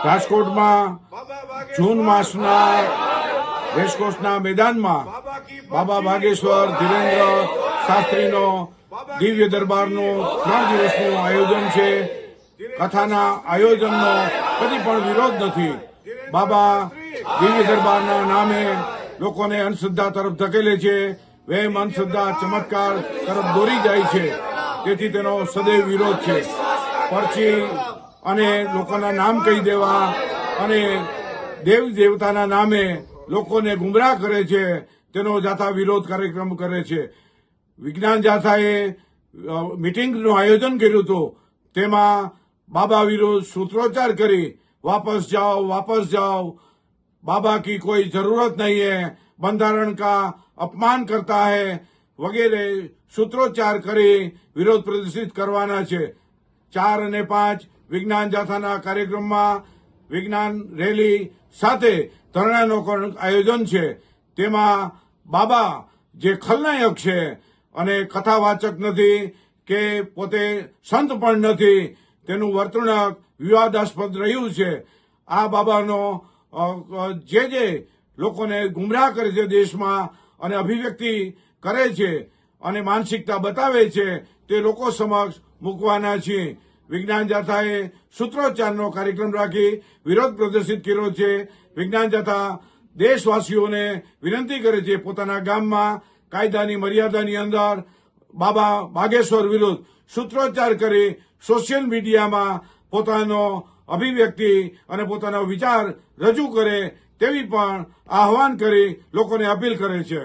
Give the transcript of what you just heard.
રાજકોટમાં જૂન માસના રેસકોર્સના મેદાનમાં બાબા બાગેશ્વર ધીરેન્દ્ર શાસ્ત્રીનો દિવ્ય દરબારનું 3 દિવસનું આયોજન છે. કથાના આયોજનનો કદી પણ વિરોધ નથી. બાબા દિવ્ય દરબારના નામે લોકોને અંધશ્રદ્ધા તરફ ધકેલે છે, વહેમ અંધશ્રદ્ધા ચમત્કાર તરફ દોરી જાય છે. તેથી તેનો સદૈવ વિરોધ છે. પરચી અને લોકોના નામ કહી દેવા અને દેવ દેવતાના નામે લોકોને ગુમરાહ કરે છે, તેનો જાથા વિરોધ કાર્યક્રમ કરે છે. વિજ્ઞાન જાથાએ મિટિંગનું આયોજન કર્યું હતું. તેમાં બાબા વિરુદ્ધ સૂત્રોચ્ચાર કરી વાપસ જાઓ, बाबा की कोई जरूरत नहीं है, बंधारण का अपमान करता है वगैरह सूत्रोच्चार કરી વિરોધ પ્રદર્શિત કરવાના છે. 4 અને 5 વિજ્ઞાન જાથાના કાર્યક્રમમાં વિજ્ઞાન રેલી સાથે ધરણાનું આયોજન છે. તેમાં બાબા જે ખલનાયક છે અને કથાવાચક નથી કે પોતે સંત પણ નથી, તેનું વર્તણૂક વિવાદાસ્પદ રહ્યું છે. આ બાબાનો જે લોકોને ગુમરાહ કરે છે દેશમાં અને અભિવ્યક્તિ કરે છે અને માનસિકતા બતાવે છે, તે લોકો સમક્ષ મૂકવાના છે. વિજ્ઞાન જાથાએ સૂત્રોચ્ચારનો કાર્યક્રમ રાખી વિરોધ પ્રદર્શિત કર્યો છે. વિજ્ઞાન જાથા દેશવાસીઓને વિનંતી કરે છે પોતાના ગામમાં કાયદાની મર્યાદાની અંદર બાબા બાગેશ્વર વિરુદ્ધ સૂત્રોચ્ચાર કરી સોશિયલ મીડિયામાં પોતાનો અભિવ્યક્તિ અને પોતાનો વિચાર રજૂ કરે તેવી પણ આહવાન કરી લોકોને અપીલ કરે છે.